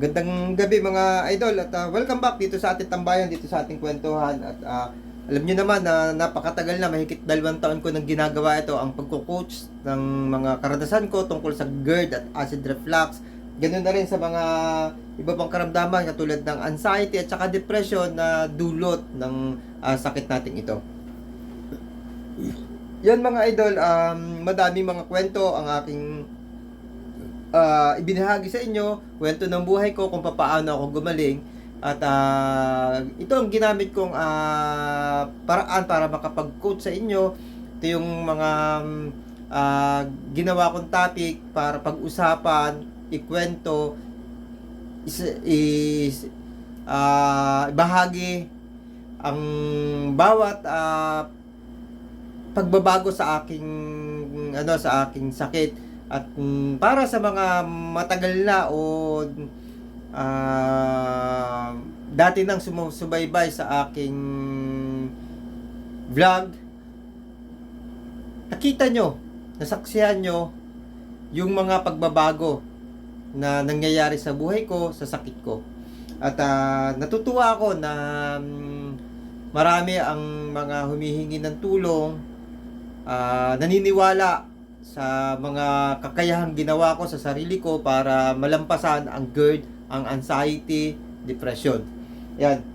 Gandang gabi mga idol at welcome back dito sa ating tambayan, dito sa ating kwentuhan at alam niyo naman na napakatagal na, mahigit 2 taon ko nang ginagawa ito, ang pagko-coach ng mga karanasan ko tungkol sa GERD at acid reflux. Ganun na rin sa mga iba pang karamdaman katulad ng anxiety at saka depression na dulot ng sakit nating ito. Yan mga idol, madaming mga kwento ang aking ibinahagi sa inyo, kwento ng buhay ko kung paano ako gumaling at ito ang ginamit kong paraan para makapag-coach sa inyo. Ito yung mga ginawa kong topic para pag-usapan, ikwento, ibahagi ang bawat pagbabago sa aking sa aking sakit. At para sa mga matagal na o dati nang sumusubaybay sa aking vlog, nakita nyo, nasaksihan nyo yung mga pagbabago na nangyayari sa buhay ko, sa sakit ko. At natutuwa ako na marami ang mga humihingi ng tulong, naniniwala sa mga kakayahang ginawa ko sa sarili ko para malampasan ang GERD, ang anxiety, depression. Yan.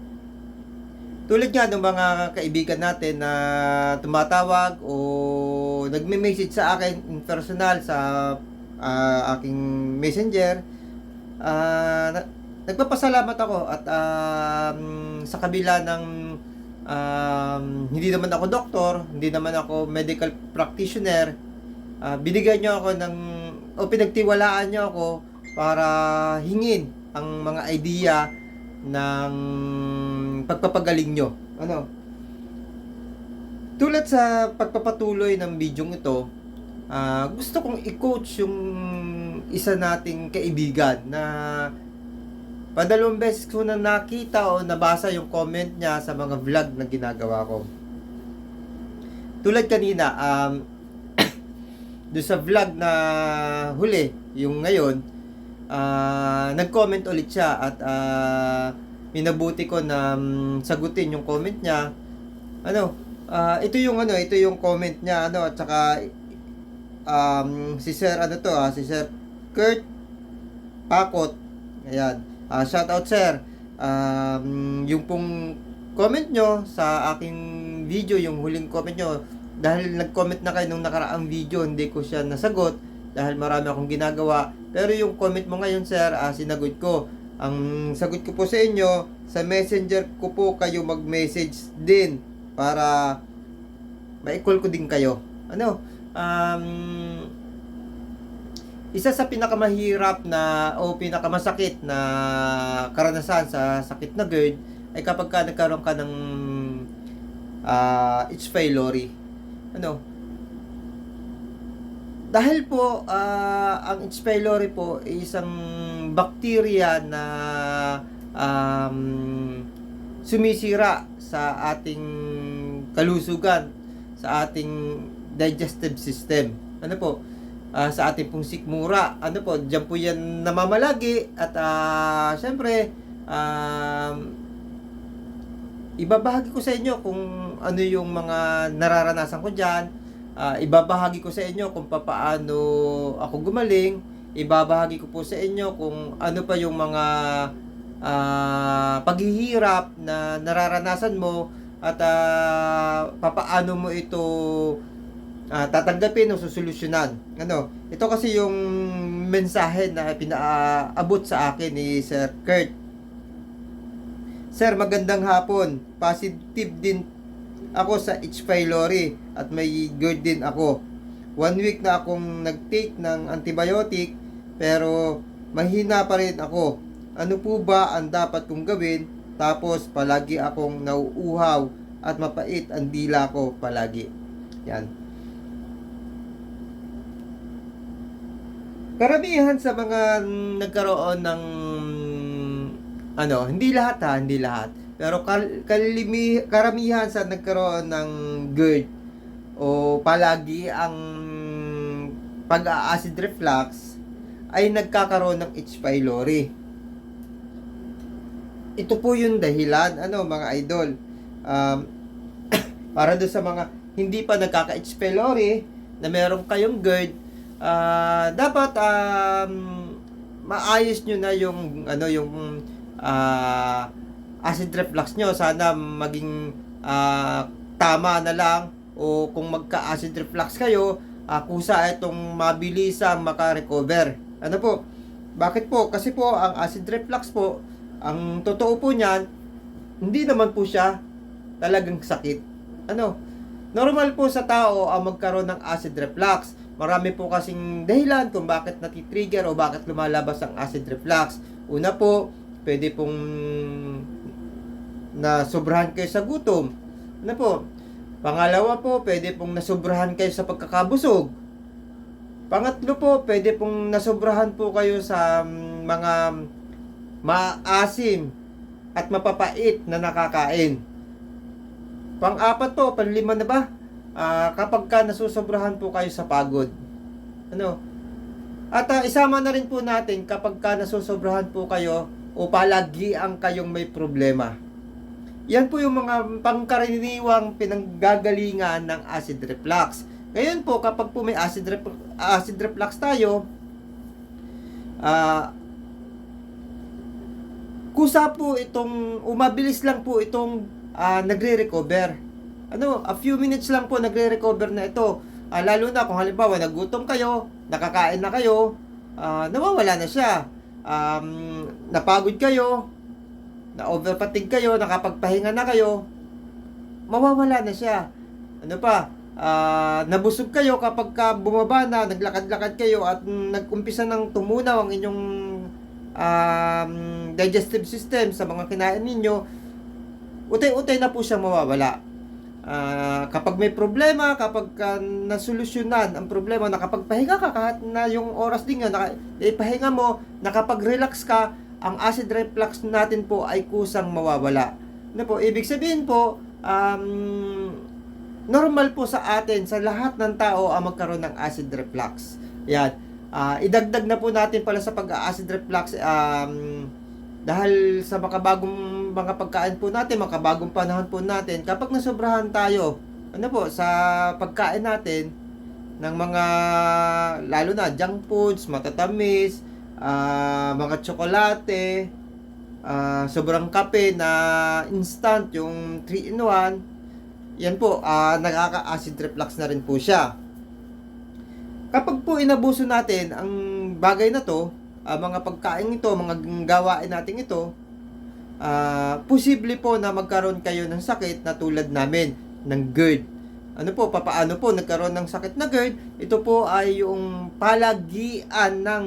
Tulad nga ng mga kaibigan natin na tumatawag o nagme-message sa akin in personal sa aking messenger, nagpapasalamat ako at sa kabila ng hindi naman ako doktor, hindi naman ako medical practitioner, binigyan nyo ako o pinagtiwalaan nyo ako para hingin ang mga idea ng pagpapagaling nyo. Tulad sa pagpapatuloy ng video ito, gusto kong i-coach yung isa nating kaibigan na padalawang beses ko na nakita o nabasa yung comment niya sa mga vlog na ginagawa ko. Tulad kanina, doon sa vlog na huli, yung ngayon, nag-comment ulit siya at minabuti ko na sagutin yung comment niya. Ito yung comment niya, at saka si Sir si Sir Kurt Pakot. Ayan. Shout out Sir. Yung pong comment nyo sa aking video, yung huling comment nyo, dahil nag-comment na kayo nung nakaraang video, hindi ko siya nasagot dahil marami akong ginagawa. Pero yung comment mo ngayon sir, sinagot ko. Ang sagot ko po sa inyo, sa messenger ko po kayo mag-message din para ma-call ko din kayo. Isa sa pinakamahirap na o pinakamasakit na karanasan sa sakit na GERD ay kapag ka nagkaroon ka ng H. pylori. Dahil po ang H. pylori po ay isang bakterya na sumisira sa ating kalusugan, sa ating digestive system. Sa ating pong sikmura. Diyan po yan namamalagi at syempre ibabahagi ko sa inyo kung ano yung mga nararanasan ko dyan. Ibabahagi ko sa inyo kung paano ako gumaling. Ibabahagi ko po sa inyo kung ano pa yung mga paghihirap na nararanasan mo at papaano mo ito tatanggapin o susolusyonan. Ito kasi yung mensahe na pinaabot sa akin ni Sir Kurt. Sir, magandang hapon. Positive din ako sa H. pylori at may GERD din ako. 1 week na akong nag-take ng antibiotic pero mahina pa rin ako. Ano po ba ang dapat kong gawin? Tapos palagi akong nauuhaw at mapait ang dila ko palagi. Yan. Karamihan sa mga nagkaroon ng hindi lahat. Pero karamihan sa nagkaroon ng GERD o palagi ang pag-acid reflux ay nagkakaroon ng H. pylori. ito po yung dahilan, ano mga idol. Um, para doon sa mga hindi pa nagkaka-H. pylori na meron kayong GERD, dapat maayos nyo na yung ano yung acid reflux nyo. Sana maging tama na lang, o kung magka-acid reflux kayo, kusa itong mabilisang maka-recover. Ano po? Bakit po? Kasi po ang acid reflux po, ang totoo po niyan, hindi naman po siya talagang sakit. Ano? Normal po sa tao ang magkaroon ng acid reflux. Marami po kasing dahilan kung bakit natitrigger o bakit lumalabas ang acid reflux. Una po, pwede pong nasobrahan kayo sa gutom. Ano po? Pangalawa po, pwede pong nasobrahan kayo sa pagkakabusog. Pangatlo po, pwede pong nasobrahan po kayo sa mga maasim at mapapait na nakakain. Pang-apat po, panlima na ba? Kapag ka nasusobrahan po kayo sa pagod. Ano? At isama na rin po natin kapag ka nasusobrahan po kayo o palagian kayong may problema. Yan po yung mga pangkaraniwang pinanggagalingan ng acid reflux. Ngayon po, kapag po may acid reflux tayo, kusa po itong, umabilis lang po itong nagre-recover. Ano, a few minutes lang po nagre-recover na ito. Lalo na kung halimbawa nagutom kayo, nakakain na kayo, nawawala na siya. Napagod kayo, na-overfatigue kayo, nakapagpahinga na kayo, mawawala na siya. Ano pa? Nabusog kayo kapag ka bumaba na, naglakad-lakad kayo at nag-umpisa ng tumunaw ang inyong digestive system sa mga kinain ninyo, utay-utay na po siya mawawala. Kapag may problema, kapag nasolusyonan ang problema, nakapagpahinga ka kahit na yung oras din yun, ipahinga mo, nakapag-relax ka, ang acid reflux natin po ay kusang mawawala. Ano po? Ibig sabihin po, normal po sa atin, sa lahat ng tao ang magkaroon ng acid reflux. Yan. Idagdag na po natin pala sa pag-acid reflux, dahil sa makabagong mga pagkain po natin, makabagong panahon po natin, kapag nasobrahan tayo, ano po, sa pagkain natin, ng mga, lalo na, junk foods, matatamis, mga tsokolate, sobrang kape na instant, yung 3-in-1, yan po, nagkaka-acid reflux na rin po siya. Kapag po inabuso natin ang bagay na to, mga pagkain ito, mga gawain natin ito, posible po na magkaroon kayo ng sakit na tulad namin, ng GERD. Ano po, papaano po nagkaroon ng sakit na GERD? Ito po ay yung palagian ng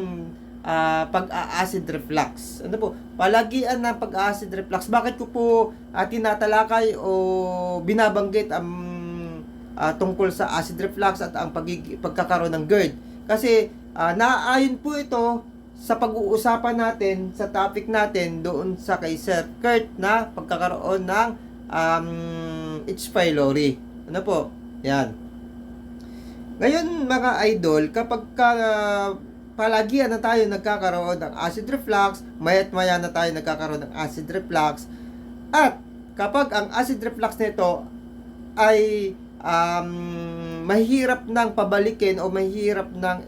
pag-acid reflux. Ano po? Palagian ng pag-acid reflux. Bakit ko po tinatalakay o binabanggit ang tungkol sa acid reflux at ang pagkakaroon ng GERD? Kasi naaayon po ito sa pag-uusapan natin, sa topic natin doon sa kay Sir Kurt na pagkakaroon ng H. pylori. Ano po? Yan. Ngayon mga idol, kapag palagian na tayo nagkakaroon ng acid reflux, maya't maya na tayo nagkakaroon ng acid reflux, at kapag ang acid reflux nito ay mahirap nang pabalikin o mahirap nang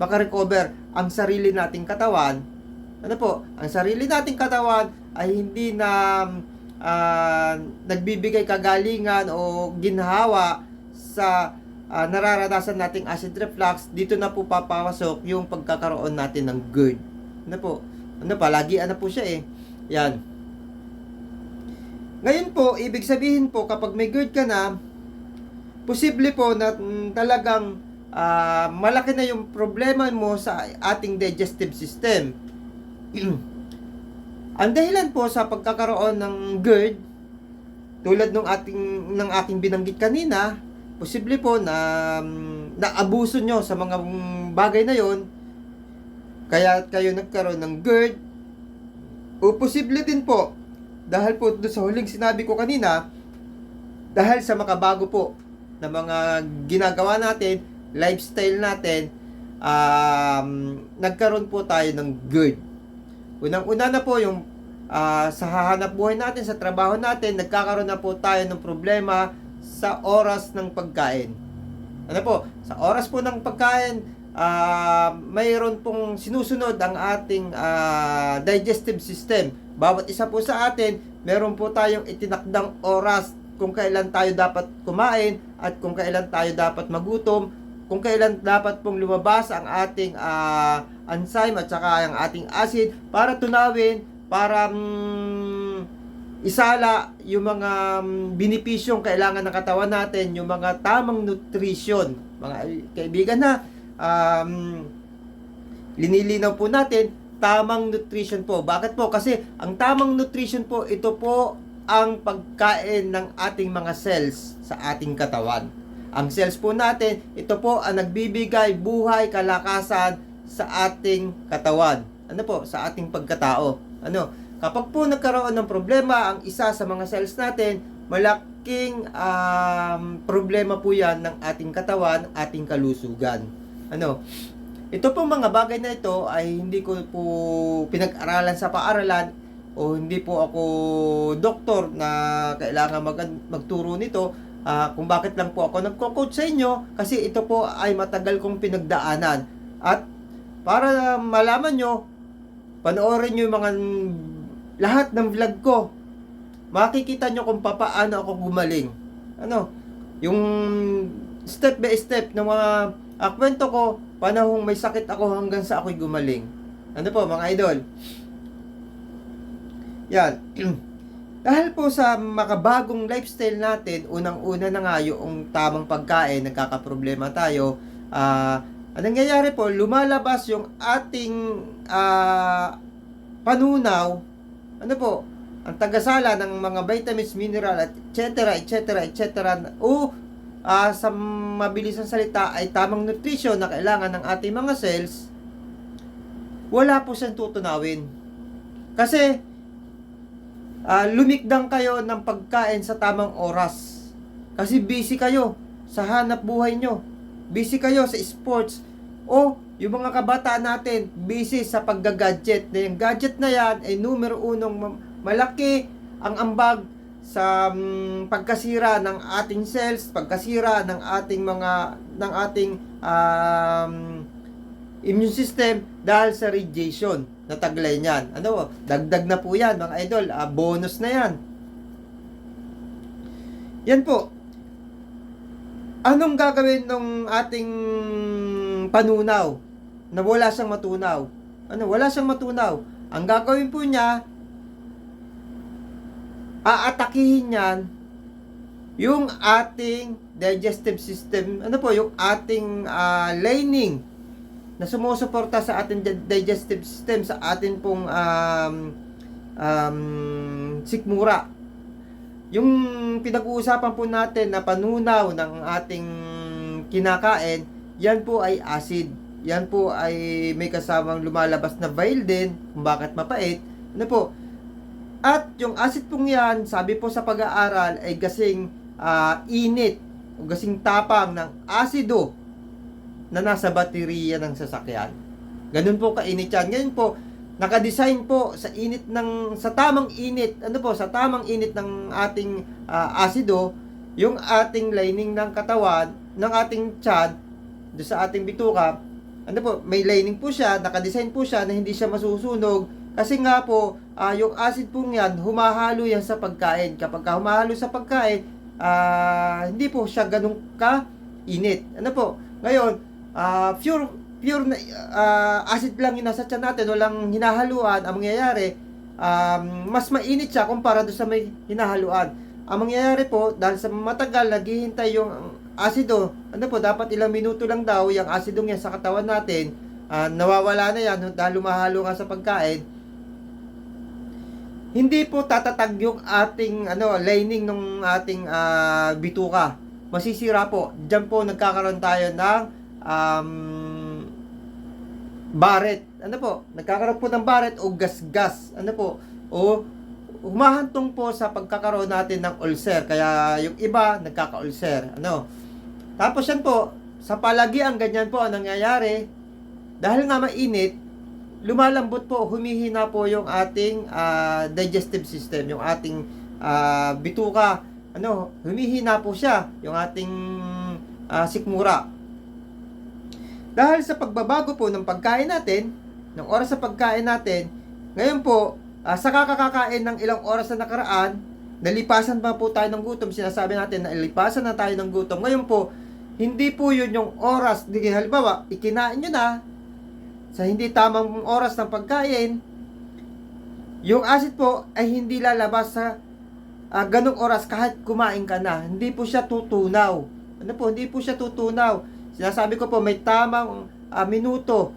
makarecover ang sarili nating katawan, ano po, ang sarili nating katawan ay hindi na nagbibigay kagalingan o ginhawa sa nararanasan nating acid reflux, dito na po papasok yung pagkakaroon natin ng GERD. Ano po? Ano pa? Lagi ano po siya eh. Yan. Ngayon po, ibig sabihin po, kapag may GERD ka na, posible po na talagang malaki na yung problema mo sa ating digestive system. Ang dahilan po sa pagkakaroon ng GERD, tulad ng aking binanggit kanina, posible po na naabuso nyo sa mga bagay na yon, kaya kayo nagkaroon ng GERD. O posible din po, dahil po doon sa huling sinabi ko kanina, dahil sa makabago po na mga ginagawa natin, lifestyle natin, nagkaroon po tayo ng GERD. Unang-una na po yung sa hahanap buhay natin, sa trabaho natin, nagkakaroon na po tayo ng problema sa oras ng pagkain. Ano po? Sa oras po ng pagkain, mayroon pong sinusunod ang ating digestive system. Bawat isa po sa atin, meron po tayong itinakdang oras kung kailan tayo dapat kumain at kung kailan tayo dapat magutom, kung kailan dapat pong lumabas ang ating enzyme at saka ang ating acid para tunawin, para isala yung mga benepisyong kailangan ng katawan natin, yung mga tamang nutrition. Mga kaibigan na, linilinaw po natin, tamang nutrition po. Bakit po? Kasi ang tamang nutrition po, ito po ang pagkain ng ating mga cells sa ating katawan. Ang cells po natin, ito po ang nagbibigay buhay, kalakasan sa ating katawan. Ano po? Sa ating pagkatao. Ano? Kapag po nagkaroon ng problema ang isa sa mga cells natin, malaking problema po yan ng ating katawan, ating kalusugan. Ano? Ito pong mga bagay na ito ay hindi ko po pinag-aralan sa paaralan o hindi po ako doktor na kailangan magturo nito. Kung bakit lang po ako nagko-coach sa inyo, kasi ito po ay matagal kong pinagdaanan. At para malaman nyo, panoorin nyo yung mga lahat ng vlog ko, makikita nyo kung paano ako gumaling. Ano? Yung step by step ng mga kwento ko, panahong may sakit ako hanggang sa ako'y gumaling. Ano po mga idol? Yan. Dahil po sa makabagong lifestyle natin, unang-una na nga yung tamang pagkain, nagkakaproblema tayo. Ang nangyayari po, lumalabas yung ating panunaw, ano po, ang tagasala ng mga vitamins, mineral, etc. O sa mabilisang salita ay tamang nutrition na kailangan ng ating mga cells, wala po siyang tutunawin. Kasi lumikdang kayo ng pagkain sa tamang oras. Kasi busy kayo sa hanap buhay nyo. Busy kayo sa sports. O yung mga kabataan natin, busy sa pagga-gadget. Na yung gadget na yan ay numero unong malaki ang ambag sa pagkasira ng ating cells, pagkasira ng ating immune system dahil sa radiation na taglay niyan. Ano, dagdag na po yan mga idol, bonus na yan. Yan po. Anong gagawin ng ating panunaw na wala siyang matunaw? Ano, wala siyang matunaw. Ang gagawin po niya, aatakihin yan yung ating digestive system, ano po, yung ating lining na sumusuporta sa ating digestive system, sa atin pong sikmura. Yung pinag-uusapan po natin na panunaw ng ating kinakain, yan po ay acid. Yan po ay may kasamang lumalabas na bile din, kung bakit mapait. Ano po? At yung acid pong yan, sabi po sa pag-aaral, ay gasing init o gasing tapang ng asido na nasa baterya ng sasakyan. Ganun po kainit yan. Ngayon po, nakadesign po sa init sa tamang init, ano po, sa tamang init ng ating asido, yung ating lining ng katawan, ng ating tiyan, do sa ating bituka, ano po, may lining po siya, nakadesign po siya na hindi siya masusunog, kasi nga po, yung acid po yan, humahalo yan sa pagkain. Kapag humahalo sa pagkain, hindi po siya ganun ka-init. Ano po, ngayon, pure na acid lang yung nasa tiyan natin, walang hinahaluan. Ang mangyayari, mas mainit siya kumpara doon sa may hinahaluan. Ang mangyayari po, dahil sa matagal naghihintay yung asido, ano po, dapat ilang minuto lang daw yung asidong yan sa katawan natin, nawawala na yan dahil lumahalo nga sa pagkain. Hindi po tatatag yung ating lining ng ating bituka. Masisira po. Diyan po nagkakaroon tayo ng baret. Ano po? Nagkakaroon po ng baret o gas-gas. Ano po? O humahantong po sa pagkakaroon natin ng ulcer. Kaya yung iba nagkaka-ulcer. Ano? Tapos yan po, sa palagian ganyan po ang nangyayari. Dahil nga mainit, lumalambot po, humihina po yung ating digestive system, yung ating bituka, humihina po siya, yung ating sikmura. Dahil sa pagbabago po ng pagkain natin, ng oras sa pagkain natin, ngayon po, sa kakakain ng ilang oras na nakaraan, nalipasan pa po tayo ng gutom, sinasabi natin na nalipasan na tayo ng gutom. Ngayon po, hindi po yun yung oras, halimbawa, ikinain nyo na, sa hindi tamang oras ng pagkain, yung acid po ay hindi lalabas sa ganong oras kahit kumain ka na. Hindi po siya tutunaw. Hindi po siya tutunaw. Sinasabi ko po, may tamang minuto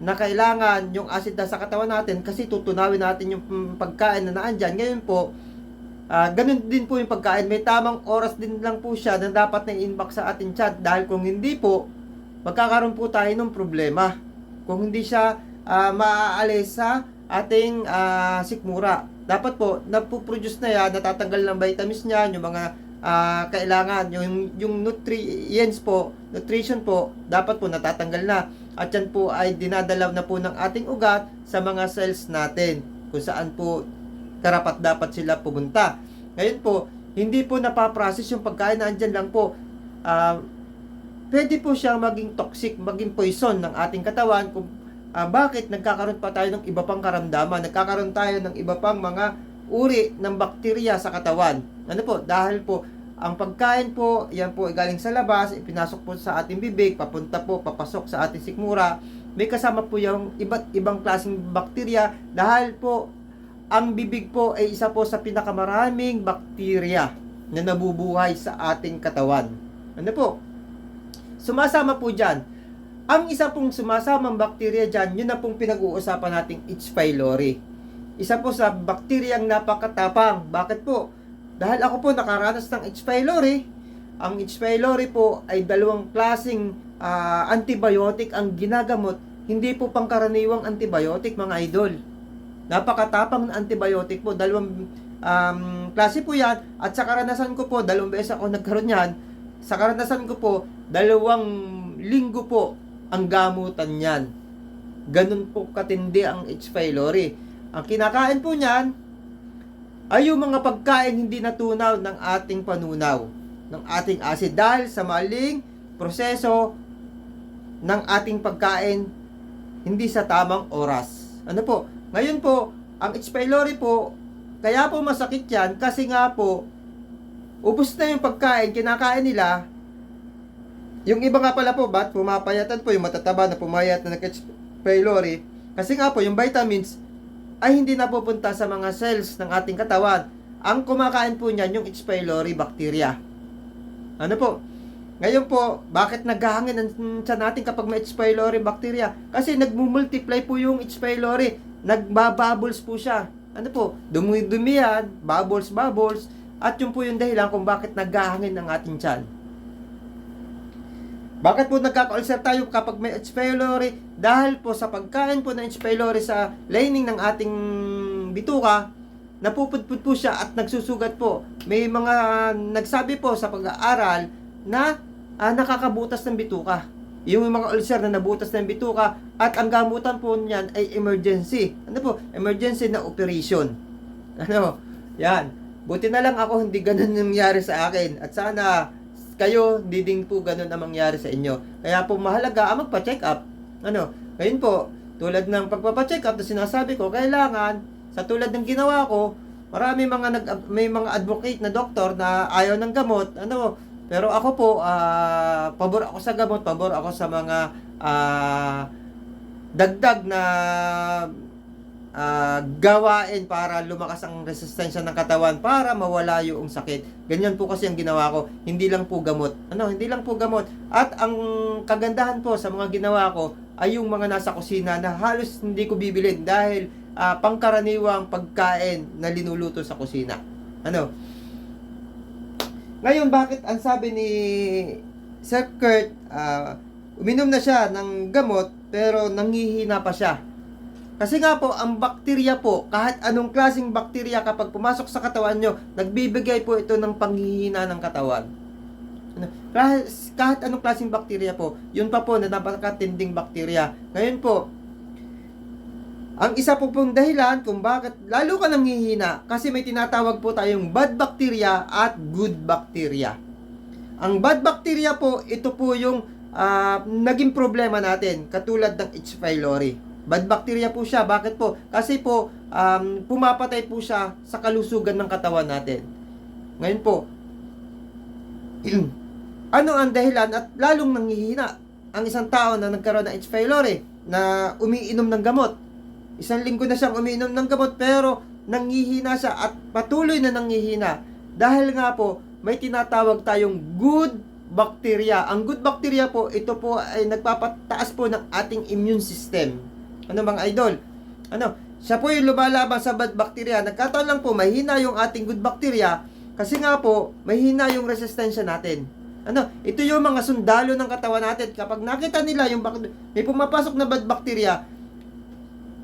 na kailangan yung acid na sa katawan natin kasi tutunawin natin yung pagkain na naandyan. Ngayon po, ganun din po yung pagkain. May tamang oras din lang po siya na dapat na i-inbox sa ating chat. Dahil kung hindi po, magkakaroon po tayo ng problema. Kung hindi siya maaalis sa ating sikmura. Dapat po, napoproduce na yan, natatanggal ng vitamins niya, yung mga kailangan, yung nutrition po, dapat po natatanggal na. At yan po ay dinadalaw na po ng ating ugat sa mga cells natin, kung saan po karapat dapat sila pumunta. Ngayon po, hindi po napaprocess yung pagkain na andyan lang po. Pwede po siyang maging toxic, maging poison ng ating katawan kung bakit nagkakaroon pa tayo ng iba pang karamdaman, nagkakaroon tayo ng iba pang mga uri ng bakterya sa katawan. Dahil po, ang pagkain po, yan po ay galing sa labas, ipinasok po sa ating bibig, papunta po, papasok sa ating sikmura, may kasama po yung iba't ibang klaseng bakterya dahil po, ang bibig po ay isa po sa pinakamaraming bakterya na nabubuhay sa ating katawan. Sumasama po dyan. Ang isa pong sumasamang bakterya dyan, yun na pong pinag-uusapan nating H. pylori. Isa po sa bakteryang napakatapang. Bakit po? Dahil ako po nakaranas ng H. pylori. Ang H. pylori po ay dalawang klaseng antibiotic ang ginagamot. Hindi po pangkaraniwang antibiotic, mga idol. Napakatapang na antibiotic po. Dalawang klase po yan. At sa karanasan ko po, 2 beses ako nagkaroon yan. Sa karanasan ko po, 2 linggo po ang gamutan niyan. Ganun po katindi ang H. pylori. Ang kinakain po niyan ay yung mga pagkain hindi natunaw ng ating panunaw, ng ating acid dahil sa maling proseso ng ating pagkain hindi sa tamang oras. Ngayon po, ang H. pylori po, kaya po masakit yan kasi nga po, ubos na yung pagkain, kinakain nila. Yung iba nga pala po, ba't pumapayatan po yung matataba na pumayat na H. pylori? Kasi nga po, yung vitamins ay hindi napupunta sa mga cells ng ating katawan. Ang kumakain po niyan, yung H. pylori bacteria. Ngayon po, bakit naghahangin ang tiyan natin kapag may H. pylori bacteria? Kasi nagmumultiply po yung H. pylori. Nagbabubbles po siya. Dumi-dumi yan, bubbles. At yun po yung dahilan kung bakit naghahangin ang ating tiyan. Bakit po nagkaka-ulcer tayo kapag may H. pylori? Dahil po sa pagkain po ng H. pylori sa lining ng ating bituka, napupudpud po siya at nagsusugat po. May mga nagsabi po sa pag-aaral na nakakabutas ng bituka. Yung mga ulcer na nabutas ng bituka at ang gamutan po niyan ay emergency. Emergency na operation. Yan. Buti na lang ako hindi ganun nangyari sa akin. At sana kayo, hindi din po ganun ang mangyari sa inyo. Kaya po mahalaga ang magpa-check up. Ngayon po, tulad ng pagpapa-check up na sinasabi ko, kailangan, sa tulad ng ginawa ko, may mga advocate na doktor na ayaw ng gamot. Pero ako po, pabor ako sa gamot, pabor ako sa mga dagdag na gawain para lumakas ang resistensya ng katawan para mawala yung sakit. Ganyan po kasi ang ginawa ko. Hindi lang po gamot. Hindi lang po gamot. At ang kagandahan po sa mga ginawa ko ay yung mga nasa kusina na halos hindi ko bibilin dahil pangkaraniwang pagkain na linuluto sa kusina. Ngayon, bakit ang sabi ni Sir Kurt, uminom na siya ng gamot pero nanghihina pa siya? Kasi nga po, ang bakterya po, kahit anong klaseng bakterya kapag pumasok sa katawan nyo, nagbibigay po ito ng panghihina ng katawan. Kahit anong klaseng bakterya po, yun pa po na napakatinding bakterya. Ngayon po, Ang isa po pong dahilan kung bakit lalo ka nanghihina kasi may tinatawag po tayong bad bacteria at good bacteria. Ang bad bacteria po, ito po yung naging problema natin, katulad ng H. pylori. Bad bacteria po siya. Bakit po? Kasi po, pumapatay po siya sa kalusugan ng katawan natin. Ngayon po, ano ang dahilan at lalong nanghihina ang isang tao na nagkaroon ng H. pylori na umiinom ng gamot? Isang linggo na siyang umiinom ng gamot pero nanghihina siya at patuloy na nanghihina. Dahil nga po, may tinatawag tayong good bacteria. Ang good bacteria po, ito po ay nagpapataas po ng ating immune system. Ano mga idol? Siya po yung lumalaban sa bad bacteria. Nagkataon lang po, mahina yung ating good bacteria kasi nga po, mahina yung resistensya natin. Ito yung mga sundalo ng katawan natin. Kapag nakita nila yung may pumapasok na bad bacteria,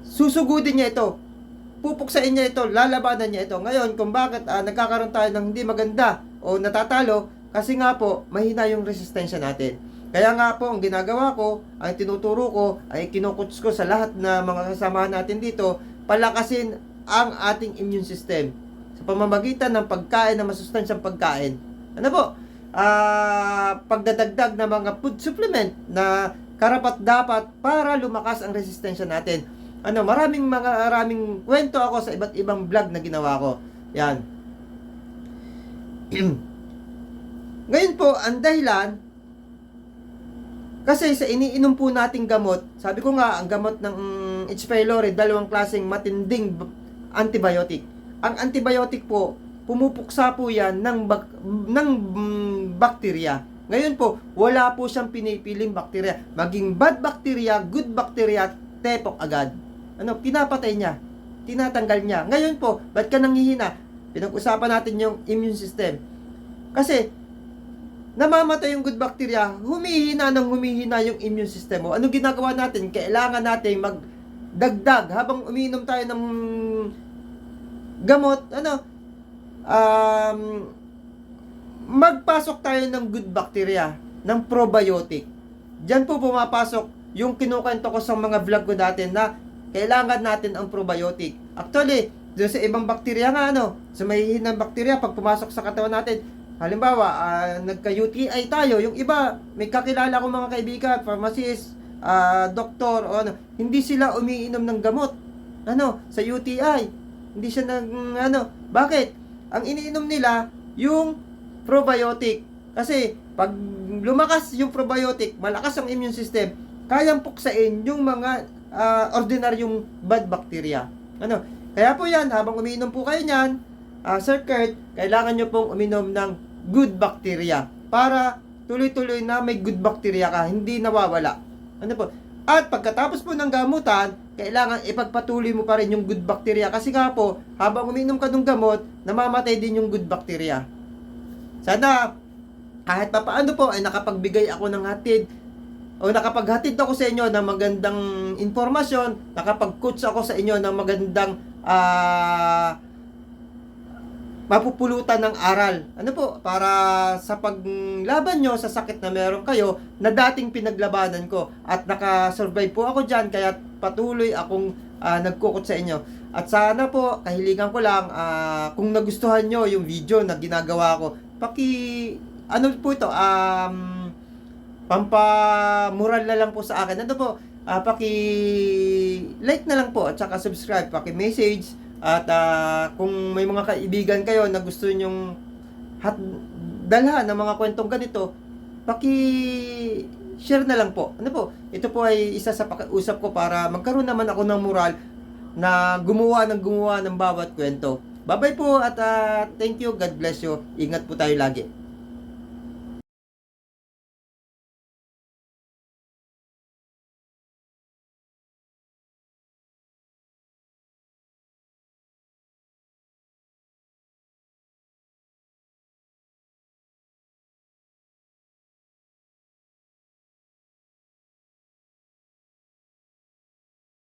susugudin niya ito, pupuksain niya ito, lalabanan niya ito. Ngayon, kung bakit nagkakaroon tayo ng hindi maganda o natatalo, kasi nga po, mahina yung resistensya natin. Kaya nga po, ang ginagawa ko, ang tinuturo ko, ay kinukuts ko sa lahat na mga kasamahan natin dito, palakasin ang ating immune system sa pamamagitan ng pagkain na masustansyang pagkain. Pagdadagdag ng mga food supplement na karapat-dapat para lumakas ang resistensya natin. Maraming kwento ako sa iba't ibang vlog na ginawa ko. Yan. Ngayon po, ang dahilan, kasi sa iniinom po nating gamot, sabi ko nga, ang gamot ng H. pylori, dalawang klaseng matinding antibiotic. Ang antibiotic po, pumupuksa po yan ng bakterya. Ngayon po, wala po siyang pinipiling bakterya. Maging bad bacteria, good bacteria, tepok agad. Pinapatay niya. Tinatanggal niya. Ngayon po, ba't ka nanghihina? Pinag-usapan natin yung immune system. Kasi, namamatay yung good bacteria, humihina yung immune system mo. Ano ginagawa natin? Kailangan natin magdagdag. Habang umiinom tayo ng gamot, magpasok tayo ng good bacteria, ng probiotic. Diyan po pumapasok yung kinukwento ko sa mga vlog ko dati na kailangan natin ang probiotic. Actually, doon sa ibang bakterya nga, sa mahihinang bakterya, pag pumasok sa katawan natin, halimbawa, nagka-UTI tayo, yung iba, may kakilala ko mga kaibigan, pharmacist, doktor, o hindi sila umiinom ng gamot, sa UTI. Hindi siya bakit? Ang iniinom nila, yung probiotic. Kasi, pag lumakas yung probiotic, malakas ang immune system, kayang puksain yung mga ordinaryong bad bacteria. Kaya po yan, habang umiinom po kayo niyan, Sir Kurt, kailangan nyo pong uminom ng good bacteria para tuloy-tuloy na may good bacteria ka, hindi nawawala. At pagkatapos po ng gamutan, kailangan ipagpatuloy mo pa rin yung good bacteria kasi nga po, habang umiinom ka ng gamot, namamatay din yung good bacteria. Sana, kahit pa paano po, ay nakapagbigay ako ng hatid o nakapaghatid ako sa inyo ng magandang informasyon, nakapag-coach ako sa inyo ng magandang mapupulutan ng aral. Para sa paglaban nyo sa sakit na meron kayo na dating pinaglabanan ko. At nakasurvive po ako dyan, kaya patuloy akong nagkukot sa inyo. At sana po, kahilingan ko lang, kung nagustuhan nyo yung video na ginagawa ko, pampamural na lang po sa akin. Paki-like na lang po at saka subscribe, paki-message. At kung may mga kaibigan kayo na gusto nyong dalhan ng mga kwentong ganito, paki-share na lang po. Ito po ay isa sa pakiusap ko para magkaroon naman ako ng moral na gumawa ng bawat kwento. Bye-bye po at thank you. God bless you. Ingat po tayo lagi.